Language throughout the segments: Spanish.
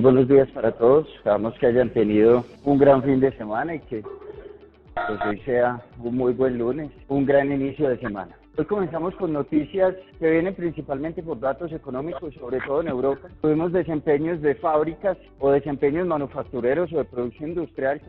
buenos días para todos. Esperamos que hayan tenido un gran fin de semana y que pues, hoy sea un muy buen lunes, un gran inicio de semana. Hoy comenzamos con noticias que vienen principalmente por datos económicos, sobre todo en Europa. Tuvimos desempeños de fábricas o desempeños manufactureros o de producción industrial,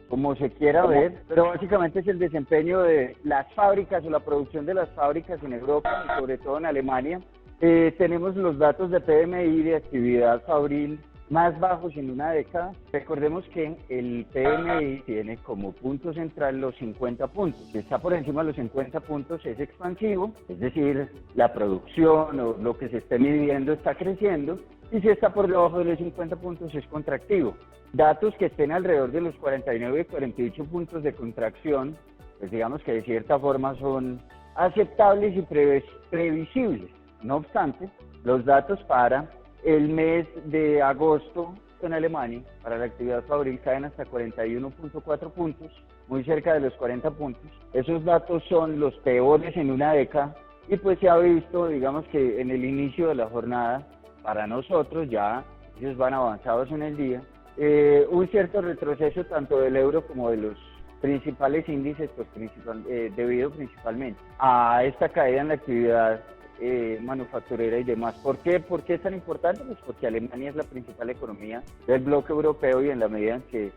como se quiera ver, pero básicamente es el desempeño de las fábricas o la producción de las fábricas en Europa y sobre todo en Alemania. Tenemos los datos de PMI de actividad fabril más bajos en una década. Recordemos que el PMI tiene como punto central los 50 puntos. Si está por encima de los 50 puntos es expansivo, es decir, la producción o lo que se esté midiendo está creciendo, y si está por debajo de los 50 puntos es contractivo. Datos que estén alrededor de los 49 y 48 puntos de contracción, pues digamos que de cierta forma son aceptables y previsibles. No obstante, los datos para el mes de agosto en Alemania, para la actividad fabril, caen hasta 41.4 puntos, muy cerca de los 40 puntos. Esos datos son los peores en una década y pues se ha visto, digamos que en el inicio de la jornada, para nosotros ya, ellos van avanzados en el día, un cierto retroceso tanto del euro como de los principales índices, pues debido principalmente a esta caída en la actividad manufacturera y demás. ¿Por qué? ¿Por qué es tan importante? Pues porque Alemania es la principal economía del bloque europeo y en la medida en que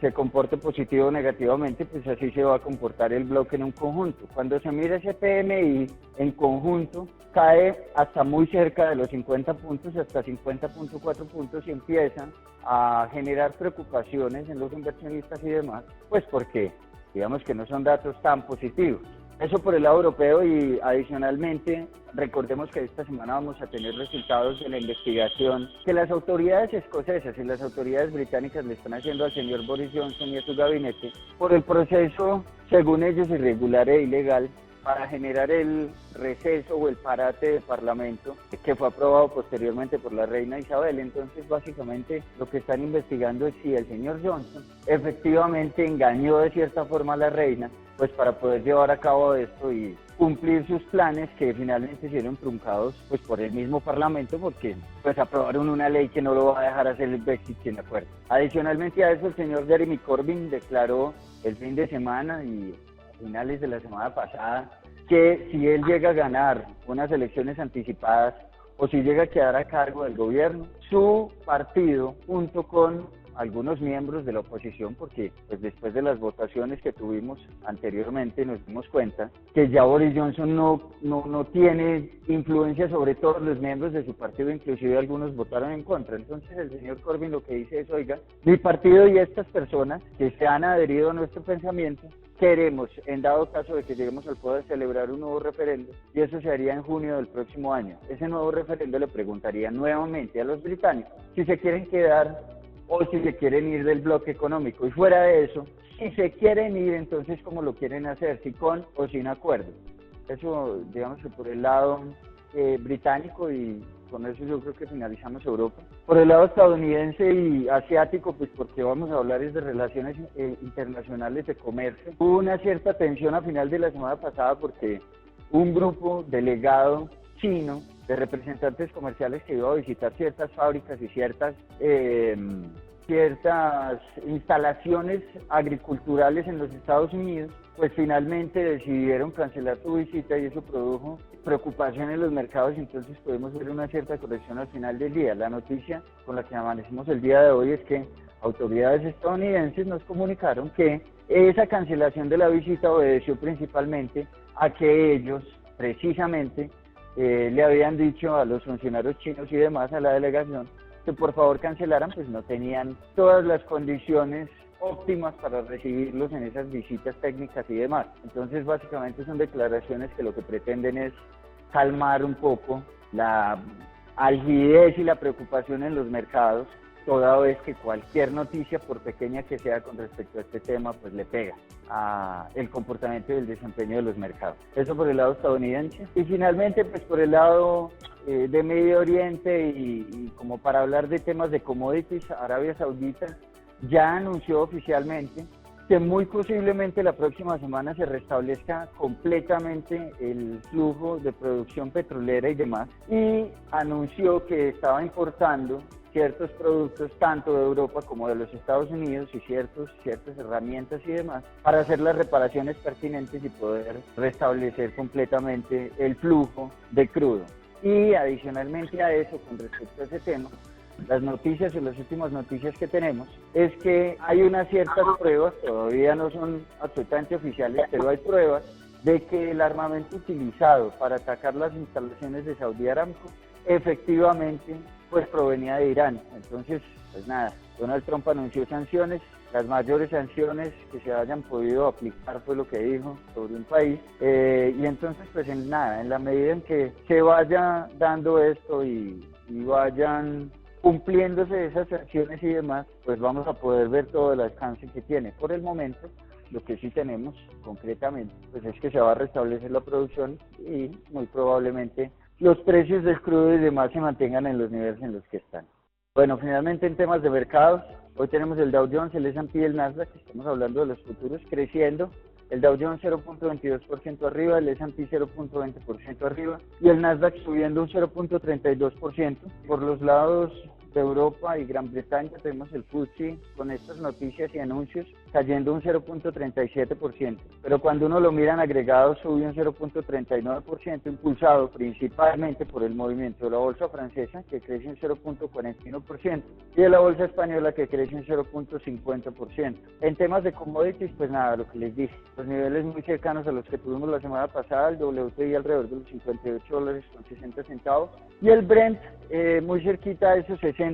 se comporte positivo o negativamente, pues así se va a comportar el bloque en un conjunto. Cuando se mira ese PMI en conjunto, cae hasta muy cerca de los 50 puntos, hasta 50.4 puntos y empiezan a generar preocupaciones en los inversionistas y demás, pues porque digamos que no son datos tan positivos. Eso por el lado europeo y adicionalmente recordemos que esta semana vamos a tener resultados de la investigación que las autoridades escocesas y las autoridades británicas le están haciendo al señor Boris Johnson y a su gabinete por el proceso, según ellos, irregular e ilegal para generar el receso o el parate del Parlamento que fue aprobado posteriormente por la reina Isabel. Entonces básicamente lo que están investigando es si el señor Johnson efectivamente engañó de cierta forma a la reina pues para poder llevar a cabo esto y cumplir sus planes que finalmente fueron truncados pues por el mismo Parlamento porque pues aprobaron una ley que no lo va a dejar hacer el Brexit sin acuerdo. Adicionalmente a eso el señor Jeremy Corbyn declaró el fin de semana y a finales de la semana pasada que si él llega a ganar unas elecciones anticipadas o si llega a quedar a cargo del gobierno, su partido junto con algunos miembros de la oposición, porque pues después de las votaciones que tuvimos anteriormente nos dimos cuenta que ya Boris Johnson no tiene influencia sobre todos los miembros de su partido, inclusive algunos votaron en contra. Entonces el señor Corbyn lo que dice es, oiga, mi partido y estas personas que se han adherido a nuestro pensamiento, queremos, en dado caso de que lleguemos al poder, celebrar un nuevo referendo y eso se haría en junio del próximo año. Ese nuevo referendo le preguntaría nuevamente a los británicos si se quieren quedar o si se quieren ir del bloque económico. Y fuera de eso, si se quieren ir, entonces ¿cómo lo quieren hacer? ¿Si con o sin acuerdo? Eso, digamos que por el lado británico, y con eso yo creo que finalizamos Europa. Por el lado estadounidense y asiático, pues porque vamos a hablar es de relaciones internacionales de comercio. Hubo una cierta tensión a final de la semana pasada porque un grupo delegado chino de representantes comerciales que iba a visitar ciertas fábricas y ciertas instalaciones agriculturales en los Estados Unidos, pues finalmente decidieron cancelar su visita y eso produjo preocupación en los mercados y entonces podemos ver una cierta corrección al final del día. La noticia con la que amanecimos el día de hoy es que autoridades estadounidenses nos comunicaron que esa cancelación de la visita obedeció principalmente a que ellos precisamente le habían dicho a los funcionarios chinos y demás, a la delegación, que por favor cancelaran, pues no tenían todas las condiciones óptimas para recibirlos en esas visitas técnicas y demás. Entonces básicamente son declaraciones que lo que pretenden es calmar un poco la algidez y la preocupación en los mercados, toda vez que cualquier noticia, por pequeña que sea con respecto a este tema, pues le pega a el comportamiento y el desempeño de los mercados. Eso por el lado estadounidense. Y finalmente, pues por el lado de Medio Oriente y como para hablar de temas de commodities, Arabia Saudita ya anunció oficialmente que muy posiblemente la próxima semana se restablezca completamente el flujo de producción petrolera y demás, y anunció que estaba importando ciertos productos tanto de Europa como de los Estados Unidos y ciertas herramientas y demás para hacer las reparaciones pertinentes y poder restablecer completamente el flujo de crudo. Y adicionalmente a eso, con respecto a ese tema, las noticias o las últimas noticias que tenemos es que hay unas ciertas pruebas, todavía no son absolutamente oficiales, pero hay pruebas de que el armamento utilizado para atacar las instalaciones de Saudi Aramco efectivamente pues provenía de Irán. Entonces, pues nada, Donald Trump anunció sanciones, las mayores sanciones que se hayan podido aplicar fue lo que dijo sobre un país, y entonces pues en la medida en que se vaya dando esto y vayan cumpliéndose esas sanciones y demás, pues vamos a poder ver todo el alcance que tiene. Por el momento, lo que sí tenemos concretamente, pues es que se va a restablecer la producción y muy probablemente los precios del crudo y demás se mantengan en los niveles en los que están. Bueno, finalmente en temas de mercados, hoy tenemos el Dow Jones, el S&P y el Nasdaq, estamos hablando de los futuros creciendo, el Dow Jones 0.22% arriba, el S&P 0.20% arriba y el Nasdaq subiendo un 0.32%. Por los lados de Europa y Gran Bretaña tenemos el FTSE con estas noticias y anuncios cayendo un 0.37%, pero cuando uno lo mira en agregado sube un 0.39%, impulsado principalmente por el movimiento de la bolsa francesa que crece un 0.41% y de la bolsa española que crece un 0.50%. En temas de commodities, pues nada, lo que les dije, los niveles muy cercanos a los que tuvimos la semana pasada, el WTI alrededor de los $58.60 y el Brent muy cerquita de esos $60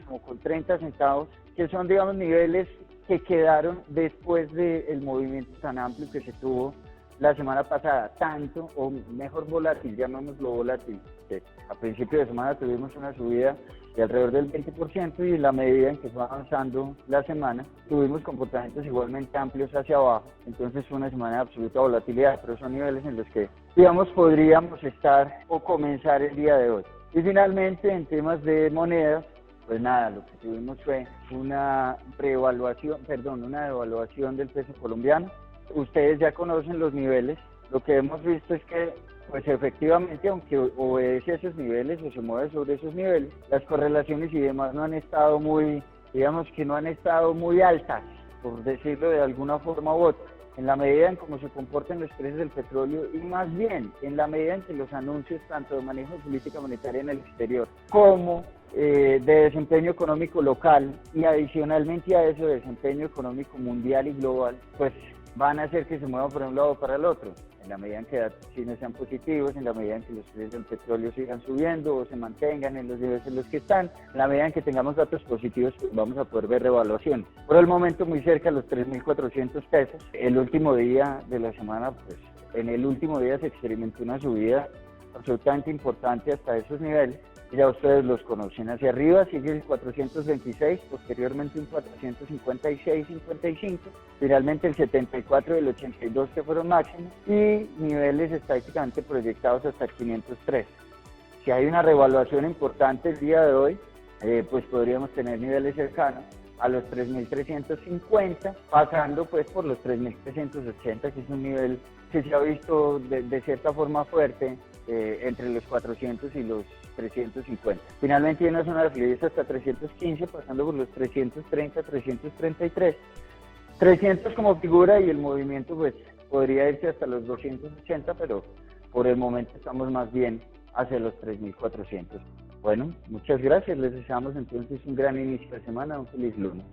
como con 30 centavos, que son digamos niveles que quedaron después del movimiento tan amplio que se tuvo la semana pasada, tanto o mejor volátil, llamémoslo volátil. A principio de semana tuvimos una subida de alrededor del 20% y en la medida en que fue avanzando la semana tuvimos comportamientos igualmente amplios hacia abajo, entonces fue una semana de absoluta volatilidad, pero son niveles en los que digamos podríamos estar o comenzar el día de hoy. Y finalmente en temas de monedas, pues nada, lo que tuvimos fue una devaluación del peso colombiano. Ustedes ya conocen los niveles, lo que hemos visto es que pues efectivamente, aunque obedece a esos niveles o se mueve sobre esos niveles, las correlaciones y demás no han estado muy, digamos que no han estado muy altas, por decirlo de alguna forma u otra, en la medida en cómo se comportan los precios del petróleo y más bien en la medida en que los anuncios tanto de manejo de política monetaria en el exterior como de desempeño económico local y adicionalmente a eso de desempeño económico mundial y global, pues van a hacer que se muevan por un lado o para el otro. En la medida en que datos chinos sean positivos, en la medida en que los precios del petróleo sigan subiendo o se mantengan en los niveles en los que están, en la medida en que tengamos datos positivos, pues vamos a poder ver revaluación. Por el momento muy cerca a los 3.400 pesos. El último día de la semana, pues en el último día se experimentó una subida absolutamente importante hasta esos niveles. Ya ustedes los conocen. Hacia arriba sigue el 426, posteriormente un 456.55, finalmente el 74 y el 82 que fueron máximos y niveles estadísticamente proyectados hasta el 503. Si hay una revaluación importante el día de hoy, pues podríamos tener niveles cercanos a los 3.350, pasando pues por los 3.380, que es un nivel que se ha visto de cierta forma fuerte entre los 400 y los 350. Finalmente hay una zona de fluidez hasta 315, pasando por los 330, 333. 300 como figura y el movimiento pues podría irse hasta los 280, pero por el momento estamos más bien hacia los 3.400. Bueno, muchas gracias, les deseamos entonces un gran inicio de semana, un feliz lunes.